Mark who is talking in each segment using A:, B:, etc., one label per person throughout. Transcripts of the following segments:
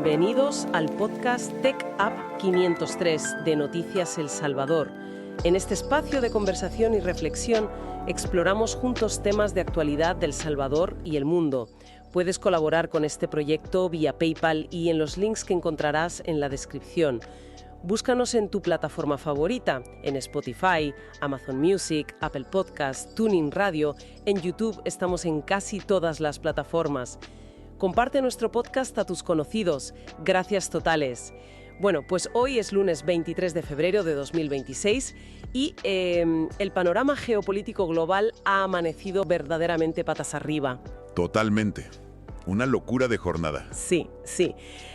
A: Bienvenidos al podcast Tech Up 503 de Noticias El Salvador. En este espacio de conversación y reflexión exploramos juntos temas de actualidad del Salvador y el mundo. Puedes colaborar con este proyecto vía PayPal y en los links que encontrarás en la descripción. Búscanos en tu plataforma favorita, en Spotify, Amazon Music, Apple Podcast, TuneIn Radio. En YouTube estamos en casi todas las plataformas. Comparte nuestro podcast a tus conocidos. Gracias totales. Bueno, pues hoy es lunes 23 de febrero de 2026 y el panorama geopolítico global ha amanecido verdaderamente patas arriba.
B: Totalmente. Una locura de jornada.
A: Sí.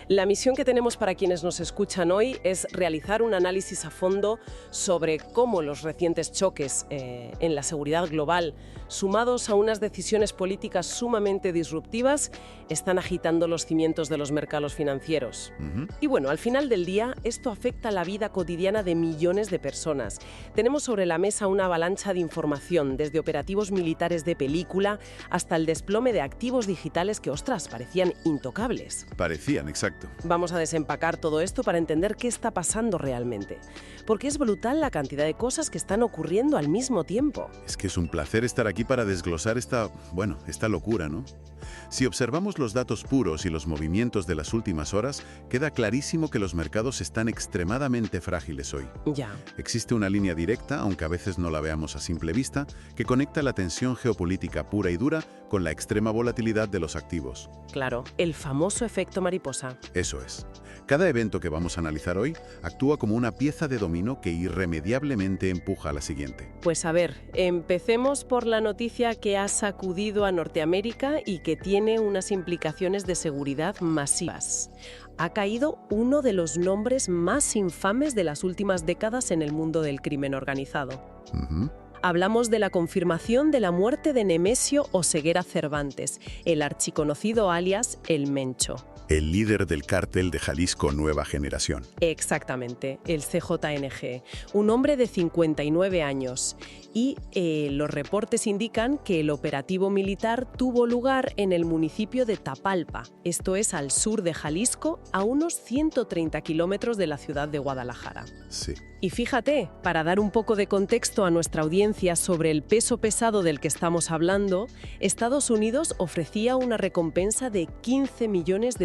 A: La misión que tenemos para quienes nos escuchan hoy es realizar un análisis a fondo sobre cómo los recientes choques en la seguridad global, sumados a unas decisiones políticas sumamente disruptivas, están agitando los cimientos de los mercados financieros. Y bueno, al final del día, esto afecta la vida cotidiana de millones de personas. Tenemos sobre la mesa una avalancha de información, desde operativos militares de película hasta el desplome de activos digitales que, ostras, parecían intocables.
B: Parecían, exacto.
A: Vamos a desempacar todo esto para entender qué está pasando realmente. Porque es brutal la cantidad de cosas que están ocurriendo al mismo tiempo.
B: Es que es un placer estar aquí para desglosar esta locura, ¿no? Si observamos los datos puros y los movimientos de las últimas horas, queda clarísimo que los mercados están extremadamente frágiles hoy.
A: Ya.
B: Existe una línea directa, aunque a veces no la veamos a simple vista, que conecta la tensión geopolítica pura y dura con la extrema volatilidad de los activos.
A: Claro, el famoso efecto mariposa.
B: Eso es. Cada evento que vamos a analizar hoy actúa como una pieza de dominó que irremediablemente empuja a la siguiente.
A: Pues a ver, empecemos por la noticia que ha sacudido a Norteamérica y que tiene unas implicaciones de seguridad masivas. Ha caído uno de los nombres más infames de las últimas décadas en el mundo del crimen organizado. Hablamos de la confirmación de la muerte de Nemesio Oseguera Cervantes, el archiconocido alias El Mencho.
B: El líder del cártel de Jalisco Nueva Generación.
A: Exactamente, el CJNG. Un hombre de 59 años. Y los reportes indican que el operativo militar tuvo lugar en el municipio de Tapalpa. Esto es al sur de Jalisco, a unos 130 kilómetros de la ciudad de Guadalajara.
B: Sí.
A: Y fíjate, para dar un poco de contexto a nuestra audiencia sobre el peso pesado del que estamos hablando, Estados Unidos ofrecía una recompensa de $15 millones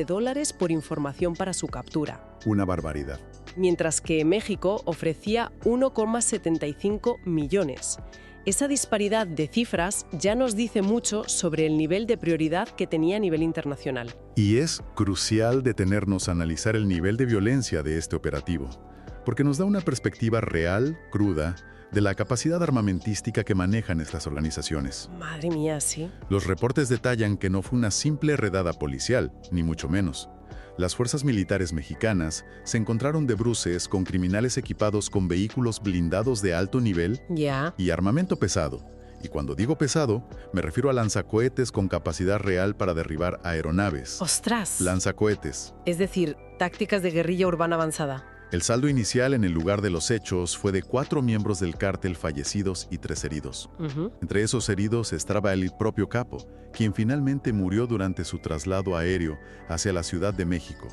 A: por información para su captura.
B: Una barbaridad.
A: Mientras que México ofrecía 1,75 millones. Esa disparidad de cifras ya nos dice mucho sobre el nivel de prioridad que tenía a nivel internacional.
B: Y es crucial detenernos a analizar el nivel de violencia de este operativo, porque nos da una perspectiva real, cruda, de la capacidad armamentística que manejan estas organizaciones.
A: Madre mía, sí.
B: Los reportes detallan que no fue una simple redada policial, ni mucho menos. Las fuerzas militares mexicanas se encontraron de bruces con criminales equipados con vehículos blindados de alto nivel y armamento pesado. Y cuando digo pesado, me refiero a lanzacohetes con capacidad real para derribar aeronaves.
A: ¡Ostras!
B: Lanzacohetes.
A: Es decir, tácticas de guerrilla urbana avanzada.
B: El saldo inicial en el lugar de los hechos fue de 4 miembros del cártel fallecidos y 3 heridos. Entre esos heridos estaba el propio capo, quien finalmente murió durante su traslado aéreo hacia la Ciudad de México.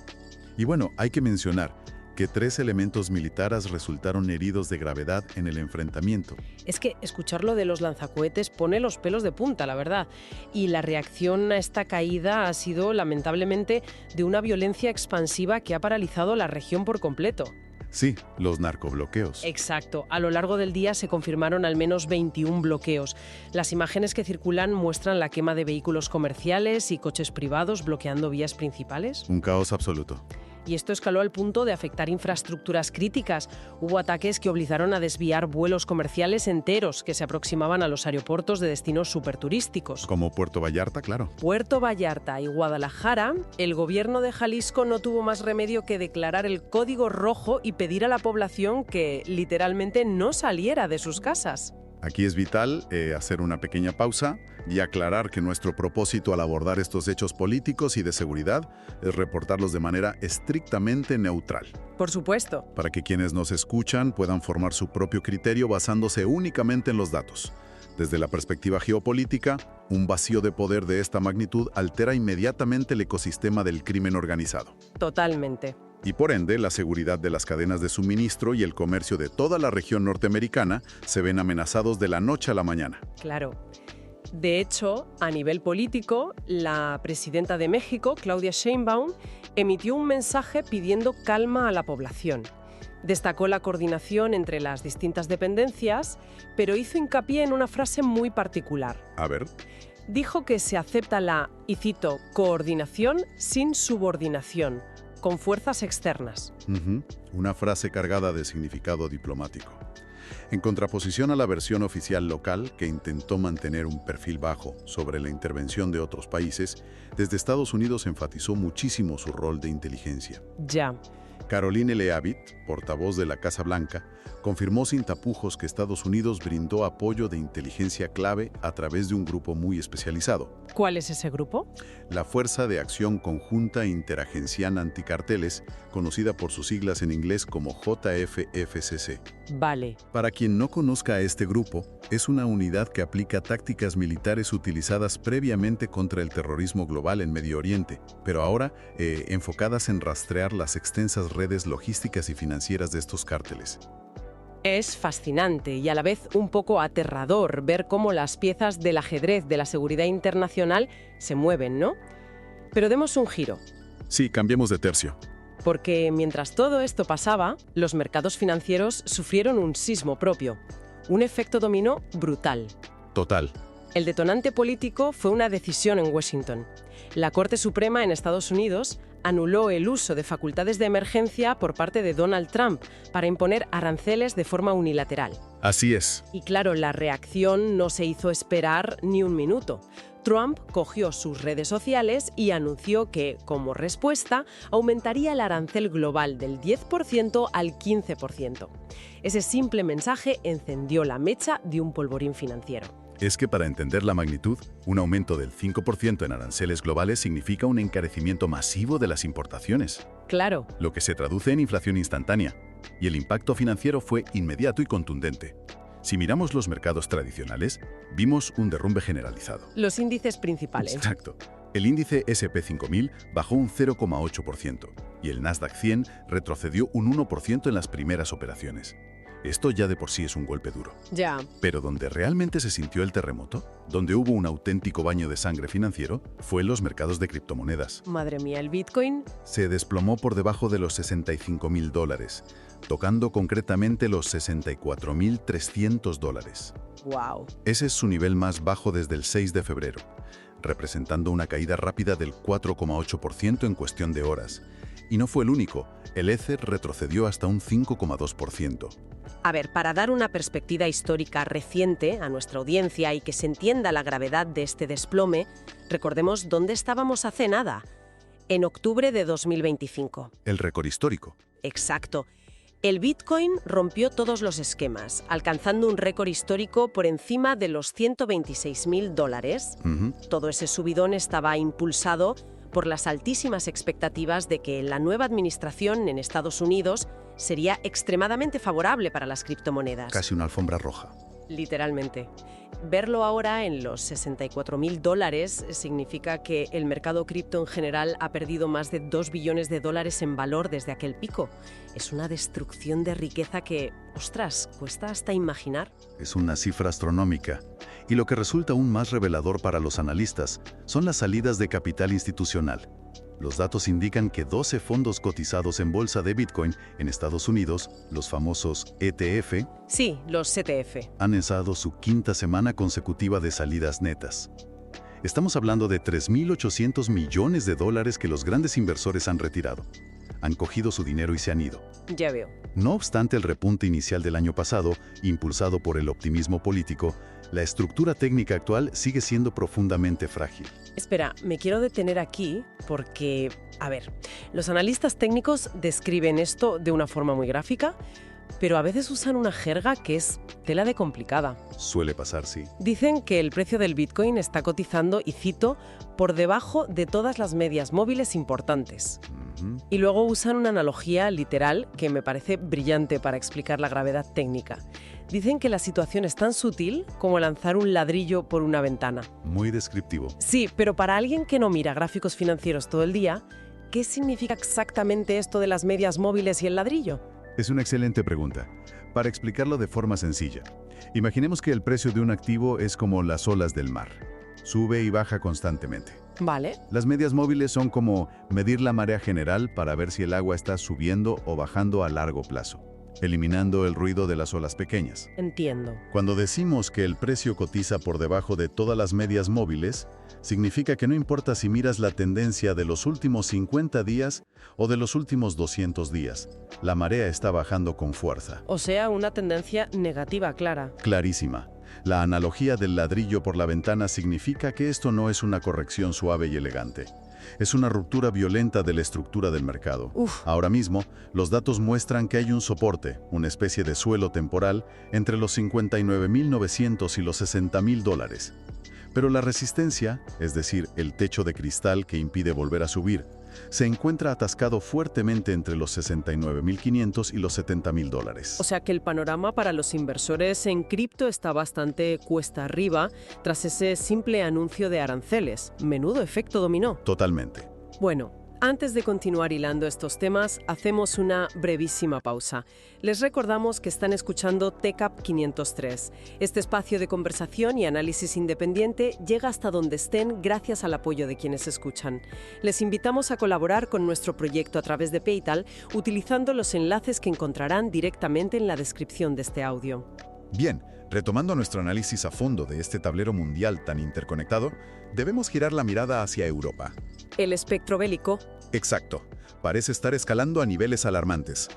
B: Y bueno, hay que mencionar que 3 elementos militares resultaron heridos de gravedad en el enfrentamiento.
A: Es que escuchar lo de los lanzacohetes pone los pelos de punta, la verdad. Y la reacción a esta caída ha sido, lamentablemente, de una violencia expansiva que ha paralizado la región por completo.
B: Sí, los narcobloqueos.
A: Exacto. A lo largo del día se confirmaron al menos 21 bloqueos. Las imágenes que circulan muestran la quema de vehículos comerciales y coches privados bloqueando vías principales.
B: Un caos absoluto.
A: Y esto escaló al punto de afectar infraestructuras críticas. Hubo ataques que obligaron a desviar vuelos comerciales enteros que se aproximaban a los aeropuertos de destinos superturísticos.
B: Como Puerto Vallarta, claro.
A: Puerto Vallarta y Guadalajara, el gobierno de Jalisco no tuvo más remedio que declarar el código rojo y pedir a la población que literalmente no saliera de sus casas.
B: Aquí es vital hacer una pequeña pausa y aclarar que nuestro propósito al abordar estos hechos políticos y de seguridad es reportarlos de manera estrictamente neutral,
A: Por supuesto.
B: para que quienes nos escuchan puedan formar su propio criterio basándose únicamente en los datos. Desde la perspectiva geopolítica, un vacío de poder de esta magnitud altera inmediatamente el ecosistema del crimen organizado.
A: Totalmente.
B: Y por ende, la seguridad de las cadenas de suministro y el comercio de toda la región norteamericana se ven amenazados de la noche a la mañana.
A: Claro. De hecho, a nivel político, la presidenta de México, Claudia Sheinbaum, emitió un mensaje pidiendo calma a la población. Destacó la coordinación entre las distintas dependencias, pero hizo hincapié en una frase muy particular.
B: A ver,
A: Dijo que se acepta la, y cito, coordinación sin subordinación, con fuerzas externas.
B: una frase cargada de significado diplomático. En contraposición a la versión oficial local, que intentó mantener un perfil bajo sobre la intervención de otros países, desde Estados Unidos enfatizó muchísimo su rol de inteligencia.
A: Ya.
B: Caroline Leavitt, portavoz de la Casa Blanca, confirmó sin tapujos que Estados Unidos brindó apoyo de inteligencia clave a través de un grupo muy especializado,
A: ¿Cuál es ese grupo?
B: la Fuerza de Acción Conjunta Interagenciana Anticarteles, conocida por sus siglas en inglés como JFFCC.
A: Vale.
B: Para quien no conozca a este grupo, es una unidad que aplica tácticas militares utilizadas previamente contra el terrorismo global en Medio Oriente, pero ahora enfocadas en rastrear las extensas redes logísticas y financieras de estos cárteles.
A: Es fascinante y a la vez un poco aterrador ver cómo las piezas del ajedrez de la seguridad internacional se mueven, ¿no? Pero demos un giro,
B: Sí, cambiemos de tercio.
A: porque mientras todo esto pasaba, los mercados financieros sufrieron un sismo propio, un efecto dominó brutal.
B: Total.
A: El detonante político fue una decisión en Washington. La Corte Suprema en Estados Unidos anuló el uso de facultades de emergencia por parte de Donald Trump para imponer aranceles de forma unilateral.
B: Así es.
A: Y claro, la reacción no se hizo esperar ni un minuto. Trump cogió sus redes sociales y anunció que, como respuesta, aumentaría el arancel global del 10% al 15%. Ese simple mensaje encendió la mecha de un polvorín financiero.
B: Es que para entender la magnitud, un aumento del 5% en aranceles globales significa un encarecimiento masivo de las importaciones,
A: Claro,
B: lo que se traduce en inflación instantánea, y el impacto financiero fue inmediato y contundente. Si miramos los mercados tradicionales, vimos un derrumbe generalizado.
A: los índices principales.
B: Exacto. El índice S&P 5000 bajó un 0,8% y el Nasdaq 100 retrocedió un 1% en las primeras operaciones. Esto ya de por sí es un golpe duro.
A: Ya,
B: Pero donde realmente se sintió el terremoto, donde hubo un auténtico baño de sangre financiero, fue en los mercados de criptomonedas.
A: madre mía, el Bitcoin.
B: Se desplomó por debajo de los $65.000, tocando concretamente los $64.300.
A: ¡Wow!
B: Ese es su nivel más bajo desde el 6 de febrero, representando una caída rápida del 4,8% en cuestión de horas. Y no fue el único, el Ether retrocedió hasta un 5,2%.
A: A ver, para dar una perspectiva histórica reciente a nuestra audiencia y que se entienda la gravedad de este desplome, recordemos dónde estábamos hace nada. En octubre de 2025.
B: El récord histórico.
A: Exacto. El Bitcoin rompió todos los esquemas, alcanzando un récord histórico por encima de los $126.000. Todo ese subidón estaba impulsado por las altísimas expectativas de que la nueva administración en Estados Unidos sería extremadamente favorable para las criptomonedas.
B: Casi una alfombra roja.
A: Literalmente. Verlo ahora en los $64.000 significa que el mercado cripto en general ha perdido más de $2 billones en valor desde aquel pico. Es una destrucción de riqueza que, ostras, cuesta hasta imaginar.
B: Es una cifra astronómica. Y lo que resulta aún más revelador para los analistas son las salidas de capital institucional. Los datos indican que 12 fondos cotizados en bolsa de Bitcoin en Estados Unidos, los famosos ETF,
A: Sí, los ETF.
B: han estado su quinta semana consecutiva de salidas netas. Estamos hablando de $3.800 millones que los grandes inversores han retirado. Han cogido su dinero y se han ido.
A: Ya veo.
B: No obstante el repunte inicial del año pasado, impulsado por el optimismo político, la estructura técnica actual sigue siendo profundamente frágil.
A: Espera, me quiero detener aquí porque, a ver, los analistas técnicos describen esto de una forma muy gráfica, pero a veces usan una jerga que es tela de complicada.
B: Suele pasar, sí.
A: Dicen que el precio del Bitcoin está cotizando, y cito, por debajo de todas las medias móviles importantes. Y luego usan una analogía literal que me parece brillante para explicar la gravedad técnica. Dicen que la situación es tan sutil como lanzar un ladrillo por una ventana.
B: Muy descriptivo.
A: Sí, pero para alguien que no mira gráficos financieros todo el día, ¿qué significa exactamente esto de las medias móviles y el ladrillo?
B: Es una excelente pregunta. Para explicarlo de forma sencilla, imaginemos que el precio de un activo es como las olas del mar. Sube y baja constantemente.
A: Vale.
B: Las medias móviles son como medir la marea general para ver si el agua está subiendo o bajando a largo plazo, eliminando el ruido de las olas pequeñas.
A: Entiendo.
B: Cuando decimos que el precio cotiza por debajo de todas las medias móviles, significa que no importa si miras la tendencia de los últimos 50 días o de los últimos 200 días, la marea está bajando con fuerza.
A: O sea, una tendencia negativa clara.
B: Clarísima. La analogía del ladrillo por la ventana significa que esto no es una corrección suave y elegante. Es una ruptura violenta de la estructura del mercado. Ahora mismo, los datos muestran que hay un soporte, una especie de suelo temporal, entre los $59.900 y los $60.000. Pero la resistencia, es decir, el techo de cristal que impide volver a subir, se encuentra atascado fuertemente entre los $69.500 y los $70.000.
A: O sea que el panorama para los inversores en cripto está bastante cuesta arriba tras ese simple anuncio de aranceles. Menudo efecto dominó.
B: Totalmente.
A: Bueno, antes de continuar hilando estos temas, hacemos una brevísima pausa. Les recordamos que están escuchando TechUp 503. Este espacio de conversación y análisis independiente llega hasta donde estén gracias al apoyo de quienes escuchan. Les invitamos a colaborar con nuestro proyecto a través de PayPal utilizando los enlaces que encontrarán directamente en la descripción de este audio.
C: Bien, retomando nuestro análisis a fondo de este tablero mundial tan interconectado, debemos girar la mirada hacia Europa.
A: El espectro bélico.
C: Exacto. Parece estar escalando a niveles alarmantes.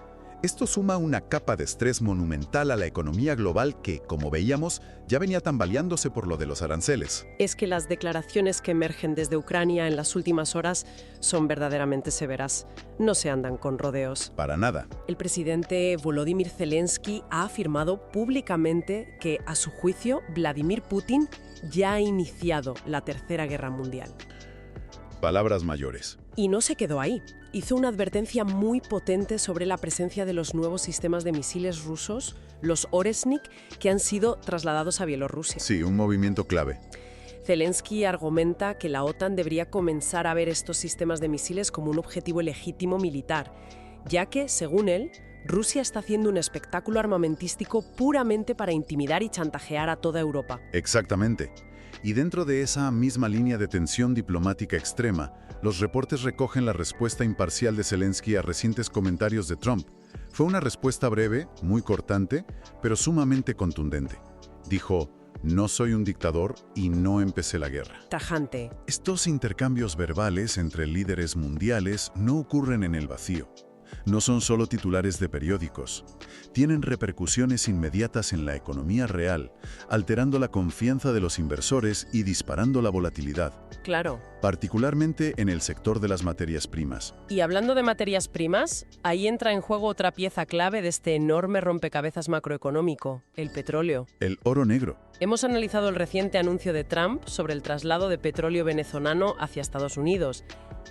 C: Esto suma una capa de estrés monumental a la economía global que, como veíamos, ya venía tambaleándose por lo de los aranceles.
A: Es que las declaraciones que emergen desde Ucrania en las últimas horas son verdaderamente severas. No se andan con rodeos.
C: Para nada.
A: El presidente Volodymyr Zelensky ha afirmado públicamente que, a su juicio, Vladimir Putin ya ha iniciado la Tercera Guerra Mundial.
C: Palabras mayores.
A: Y no se quedó ahí. Hizo una advertencia muy potente sobre la presencia de los nuevos sistemas de misiles rusos, los Oresnik, que han sido trasladados a Bielorrusia.
B: Sí, un movimiento clave.
A: Zelensky argumenta que la OTAN debería comenzar a ver estos sistemas de misiles como un objetivo legítimo militar, ya que, según él, Rusia está haciendo un espectáculo armamentístico puramente para intimidar y chantajear a toda Europa.
B: Exactamente. Y dentro de esa misma línea de tensión diplomática extrema, los reportes recogen la respuesta imparcial de Zelensky a recientes comentarios de Trump. Fue una respuesta breve, muy cortante, pero sumamente contundente. Dijo: "No soy un dictador y no empecé la guerra".
A: Tajante.
B: Estos intercambios verbales entre líderes mundiales no ocurren en el vacío. No son solo titulares de periódicos. Tienen repercusiones inmediatas en la economía real, alterando la confianza de los inversores y disparando la volatilidad,
A: Claro.
B: particularmente en el sector de las materias primas.
A: Y hablando de materias primas, ahí entra en juego otra pieza clave de este enorme rompecabezas macroeconómico, el petróleo.
B: El oro negro.
A: Hemos analizado el reciente anuncio de Trump sobre el traslado de petróleo venezolano hacia Estados Unidos.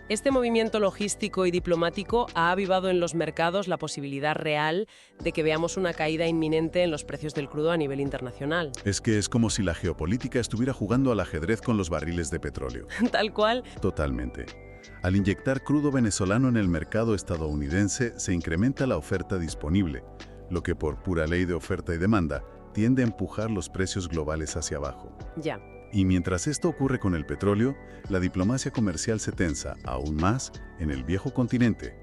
A: Este movimiento logístico y diplomático ha avivado en los mercados la posibilidad real de que veamos una caída inminente en los precios del crudo a nivel internacional.
B: Es que es como si la geopolítica estuviera jugando al ajedrez con los barriles de petróleo.
A: Tal cual.
B: Totalmente. Al inyectar crudo venezolano en el mercado estadounidense, se incrementa la oferta disponible, lo que por pura ley de oferta y demanda tiende a empujar los precios globales hacia abajo.
A: Ya.
B: Y mientras esto ocurre con el petróleo, la diplomacia comercial se tensa aún más en el viejo continente.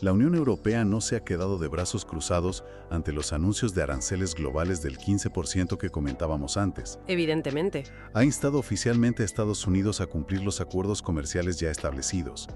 B: La Unión Europea no se ha quedado de brazos cruzados ante los anuncios de aranceles globales del 15% que comentábamos antes.
A: Evidentemente.
B: Ha instado oficialmente a Estados Unidos a cumplir los acuerdos comerciales ya establecidos.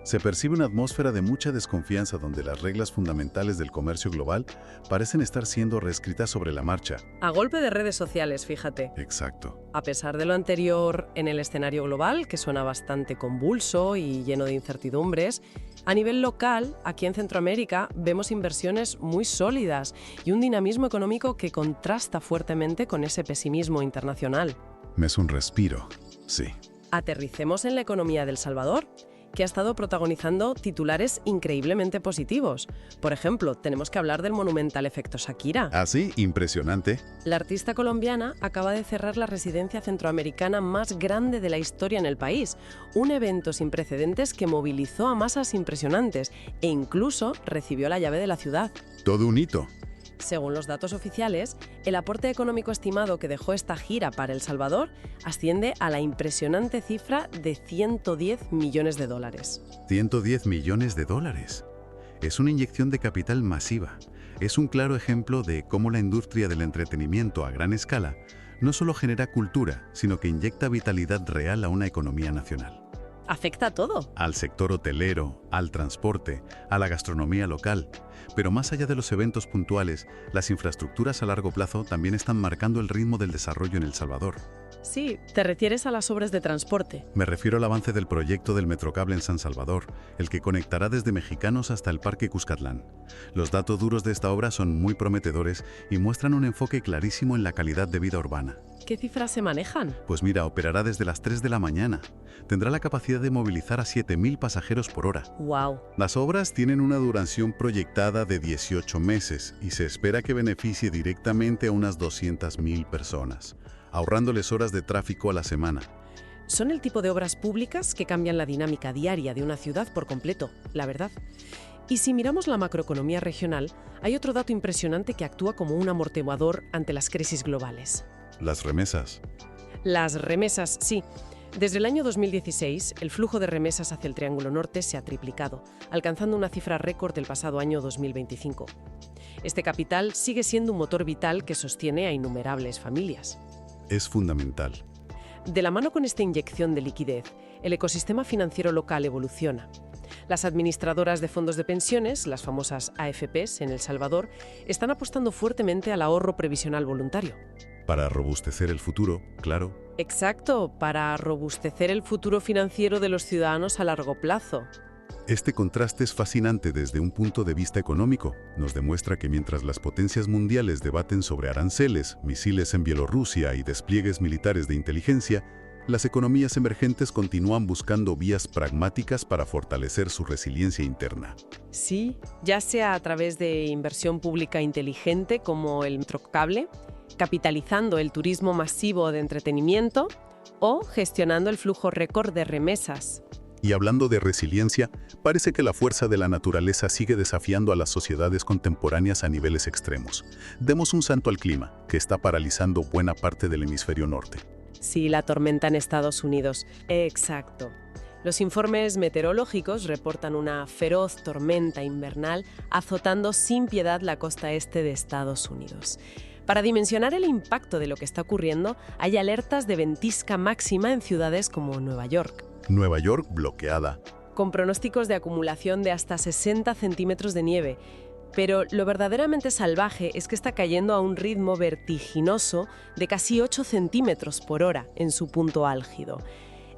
B: Se percibe una atmósfera de mucha desconfianza donde las reglas fundamentales del comercio global parecen estar siendo reescritas sobre la marcha.
A: A golpe de redes sociales, fíjate.
B: Exacto.
A: A pesar de lo anterior en el escenario global, que suena bastante convulso y lleno de incertidumbres, a nivel local, aquí en Centroamérica, vemos inversiones muy sólidas y un dinamismo económico que contrasta fuertemente con ese pesimismo internacional.
B: Me es un respiro, sí.
A: Aterricemos en la economía de El Salvador, que ha estado protagonizando titulares increíblemente positivos. Por ejemplo, tenemos que hablar del monumental efecto Shakira.
B: ¿Ah, sí? Impresionante.
A: La artista colombiana acaba de cerrar la residencia centroamericana más grande de la historia en el país, un evento sin precedentes que movilizó a masas impresionantes e incluso recibió la llave de la ciudad.
B: Todo un hito.
A: Según los datos oficiales, el aporte económico estimado que dejó esta gira para El Salvador asciende a la impresionante cifra de $110 millones.
B: $110 millones. Es una inyección de capital masiva. Es un claro ejemplo de cómo la industria del entretenimiento a gran escala no solo genera cultura, sino que inyecta vitalidad real a una economía nacional.
A: Afecta a todo.
B: Al sector hotelero, al transporte, a la gastronomía local. Pero más allá de los eventos puntuales, las infraestructuras a largo plazo también están marcando el ritmo del desarrollo en El Salvador.
A: Sí, te refieres a las obras de transporte.
B: Me refiero al avance del proyecto del Metrocable en San Salvador, el que conectará desde Mexicanos hasta el Parque Cuscatlán. Los datos duros de esta obra son muy prometedores y muestran un enfoque clarísimo en la calidad de vida urbana.
A: ¿Qué cifras se manejan?
B: Pues mira, operará desde las 3 de la mañana. Tendrá la capacidad de movilizar a 7.000 pasajeros por hora.
A: ¡Wow!
B: Las obras tienen una duración proyectada de 18 meses y se espera que beneficie directamente a unas 200.000 personas, ahorrándoles horas de tráfico a la semana.
A: Son el tipo de obras públicas que cambian la dinámica diaria de una ciudad por completo, la verdad. Y si miramos la macroeconomía regional, hay otro dato impresionante que actúa como un amortiguador ante las crisis globales.
B: Las remesas.
A: Las remesas, sí. Desde el año 2016, el flujo de remesas hacia el Triángulo Norte se ha triplicado, alcanzando una cifra récord del pasado año 2025. Este capital sigue siendo un motor vital que sostiene a innumerables familias.
B: Es fundamental.
A: De la mano con esta inyección de liquidez, el ecosistema financiero local evoluciona. Las administradoras de fondos de pensiones, las famosas AFPs en El Salvador, están apostando fuertemente al ahorro previsional voluntario.
B: Para robustecer el futuro, claro.
A: Exacto, para robustecer el futuro financiero de los ciudadanos a largo plazo.
B: Este contraste es fascinante desde un punto de vista económico. Nos demuestra que mientras las potencias mundiales debaten sobre aranceles, misiles en Bielorrusia y despliegues militares de inteligencia, las economías emergentes continúan buscando vías pragmáticas para fortalecer su resiliencia interna.
A: Sí, ya sea a través de inversión pública inteligente como el Metrocable, capitalizando el turismo masivo de entretenimiento o gestionando el flujo récord de remesas.
B: Y hablando de resiliencia, parece que la fuerza de la naturaleza sigue desafiando a las sociedades contemporáneas a niveles extremos. Demos un salto al clima, que está paralizando buena parte del hemisferio norte.
A: Sí, la tormenta en Estados Unidos. Exacto. Los informes meteorológicos reportan una feroz tormenta invernal azotando sin piedad la costa este de Estados Unidos. Para dimensionar el impacto de lo que está ocurriendo, hay alertas de ventisca máxima en ciudades como Nueva York.
B: Nueva York bloqueada.
A: Con pronósticos de acumulación de hasta 60 centímetros de nieve. Pero lo verdaderamente salvaje es que está cayendo a un ritmo vertiginoso de casi 8 centímetros por hora en su punto álgido.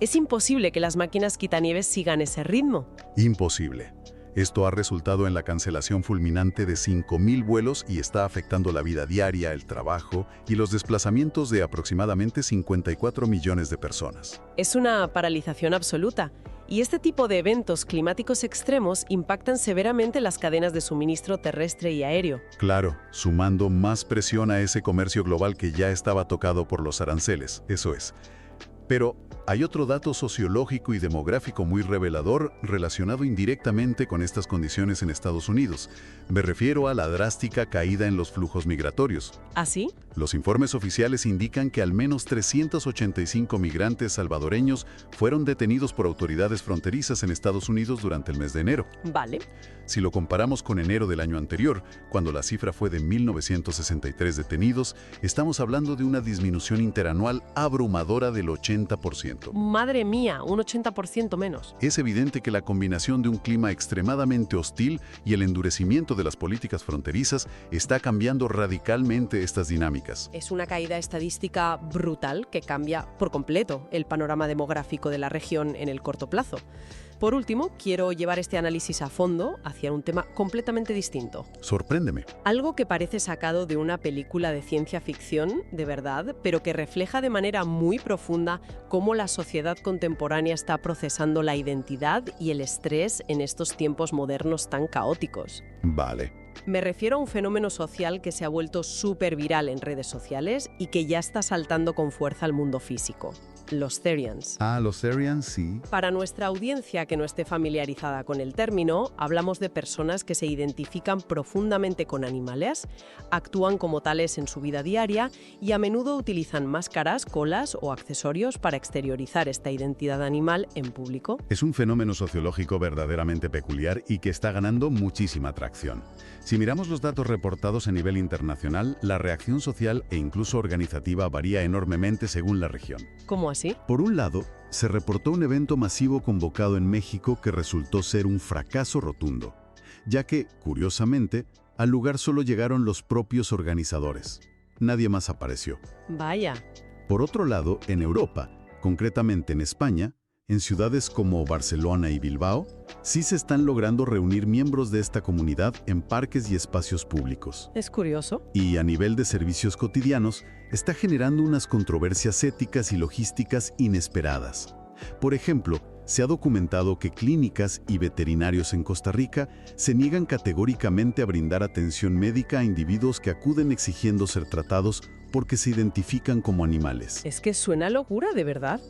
A: Es imposible que las máquinas quitanieves sigan ese ritmo.
B: Imposible. Esto ha resultado en la cancelación fulminante de 5.000 vuelos y está afectando la vida diaria, el trabajo y los desplazamientos de aproximadamente 54 millones de personas.
A: Es una paralización absoluta. Y este tipo de eventos climáticos extremos impactan severamente las cadenas de suministro terrestre y aéreo.
B: Claro, sumando más presión a ese comercio global que ya estaba tocado por los aranceles, eso es. Pero hay otro dato sociológico y demográfico muy revelador relacionado indirectamente con estas condiciones en Estados Unidos. Me refiero a la drástica caída en los flujos migratorios.
A: ¿Ah, sí?
B: Los informes oficiales indican que al menos 385 migrantes salvadoreños fueron detenidos por autoridades fronterizas en Estados Unidos durante el mes de enero.
A: Vale.
B: Si lo comparamos con enero del año anterior, cuando la cifra fue de 1.963 detenidos, estamos hablando de una disminución interanual abrumadora del 80%. 80%.
A: Madre mía, un 80% menos.
B: Es evidente que la combinación de un clima extremadamente hostil y el endurecimiento de las políticas fronterizas está cambiando radicalmente estas dinámicas.
A: Es una caída estadística brutal que cambia por completo el panorama demográfico de la región en el corto plazo. Por último, quiero llevar este análisis a fondo hacia un tema completamente distinto.
B: Sorpréndeme.
A: Algo que parece sacado de una película de ciencia ficción, de verdad, pero que refleja de manera muy profunda cómo la sociedad contemporánea está procesando la identidad y el estrés en estos tiempos modernos tan caóticos.
B: Vale.
A: Me refiero a un fenómeno social que se ha vuelto súper viral en redes sociales y que ya está saltando con fuerza al mundo físico. Los Therians.
B: Los Therians, sí.
A: Para nuestra audiencia que no esté familiarizada con el término, hablamos de personas que se identifican profundamente con animales, actúan como tales en su vida diaria y a menudo utilizan máscaras, colas o accesorios para exteriorizar esta identidad animal en público.
B: Es un fenómeno sociológico verdaderamente peculiar y que está ganando muchísima atracción. Si miramos los datos reportados a nivel internacional, la reacción social e incluso organizativa varía enormemente según la región.
A: ¿Cómo así?
B: Por un lado, se reportó un evento masivo convocado en México que resultó ser un fracaso rotundo, ya que, curiosamente, al lugar solo llegaron los propios organizadores. Nadie más apareció.
A: Vaya.
B: Por otro lado, en Europa, concretamente en España, en ciudades como Barcelona y Bilbao, sí se están logrando reunir miembros de esta comunidad en parques y espacios públicos.
A: Es curioso.
B: Y a nivel de servicios cotidianos, está generando unas controversias éticas y logísticas inesperadas. Por ejemplo, se ha documentado que clínicas y veterinarios en Costa Rica se niegan categóricamente a brindar atención médica a individuos que acuden exigiendo ser tratados porque se identifican como animales.
A: Es que suena locura, de verdad.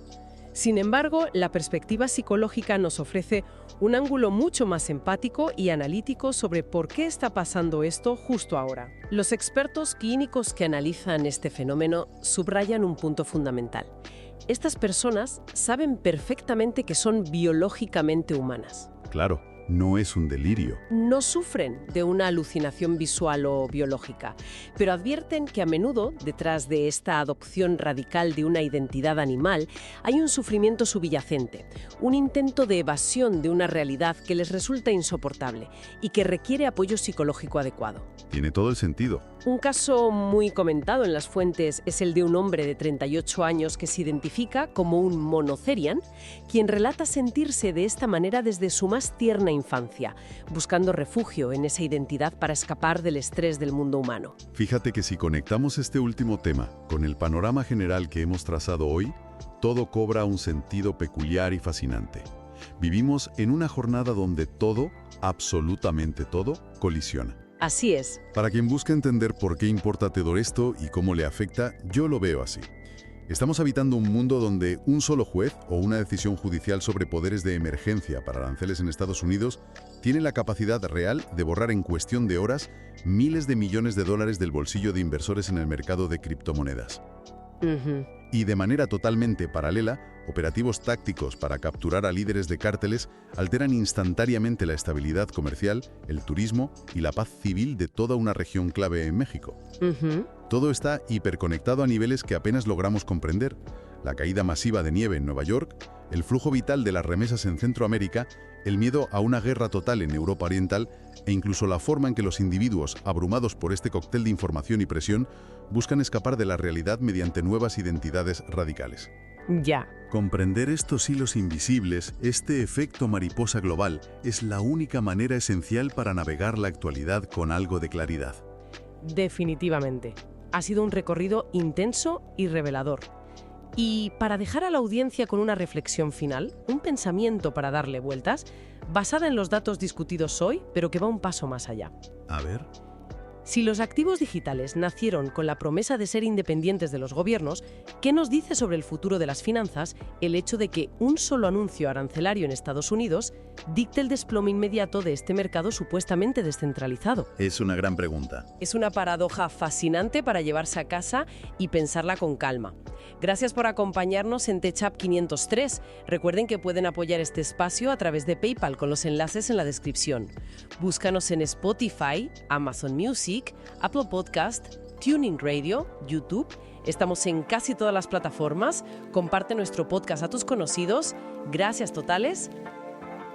A: Sin embargo, la perspectiva psicológica nos ofrece un ángulo mucho más empático y analítico sobre por qué está pasando esto justo ahora. Los expertos clínicos que analizan este fenómeno subrayan un punto fundamental. Estas personas saben perfectamente que son biológicamente humanas.
B: Claro, no es un delirio.
A: No sufren de una alucinación visual o biológica, pero advierten que a menudo, detrás de esta adopción radical de una identidad animal, hay un sufrimiento subyacente, un intento de evasión de una realidad que les resulta insoportable y que requiere apoyo psicológico adecuado.
B: Tiene todo el sentido.
A: Un caso muy comentado en las fuentes es el de un hombre de 38 años que se identifica como un monotherian, quien relata sentirse de esta manera desde su más tierna infancia, buscando refugio en esa identidad para escapar del estrés del mundo humano.
B: Fíjate que si conectamos este último tema con el panorama general que hemos trazado hoy, todo cobra un sentido peculiar y fascinante. Vivimos en una jornada donde todo, absolutamente todo, colisiona.
A: Así es.
B: Para quien busca entender por qué importa todo esto y cómo le afecta, yo lo veo así. Estamos habitando un mundo donde un solo juez o una decisión judicial sobre poderes de emergencia para aranceles en Estados Unidos tiene la capacidad real de borrar en cuestión de horas miles de millones de dólares del bolsillo de inversores en el mercado de criptomonedas. Y de manera totalmente paralela, operativos tácticos para capturar a líderes de cárteles alteran instantáneamente la estabilidad comercial, el turismo y la paz civil de toda una región clave en México. Todo está hiperconectado a niveles que apenas logramos comprender. La caída masiva de nieve en Nueva York, el flujo vital de las remesas en Centroamérica, el miedo a una guerra total en Europa Oriental e incluso la forma en que los individuos, abrumados por este cóctel de información y presión, buscan escapar de la realidad mediante nuevas identidades radicales.
A: Ya.
B: Comprender estos hilos invisibles, este efecto mariposa global, es la única manera esencial para navegar la actualidad con algo de claridad.
A: Definitivamente. Ha sido un recorrido intenso y revelador. Y para dejar a la audiencia con una reflexión final, un pensamiento para darle vueltas, basada en los datos discutidos hoy, pero que va un paso más allá.
B: A ver.
A: Si los activos digitales nacieron con la promesa de ser independientes de los gobiernos, ¿qué nos dice sobre el futuro de las finanzas el hecho de que un solo anuncio arancelario en Estados Unidos dicte el desplome inmediato de este mercado supuestamente descentralizado?
B: Es una gran pregunta.
A: Es una paradoja fascinante para llevarse a casa y pensarla con calma. Gracias por acompañarnos en TechUp 503. Recuerden que pueden apoyar este espacio a través de PayPal con los enlaces en la descripción. Búscanos en Spotify, Amazon Music, Apple Podcast, Tuning Radio, YouTube. Estamos en casi todas las plataformas. Comparte nuestro podcast a tus conocidos. Gracias totales.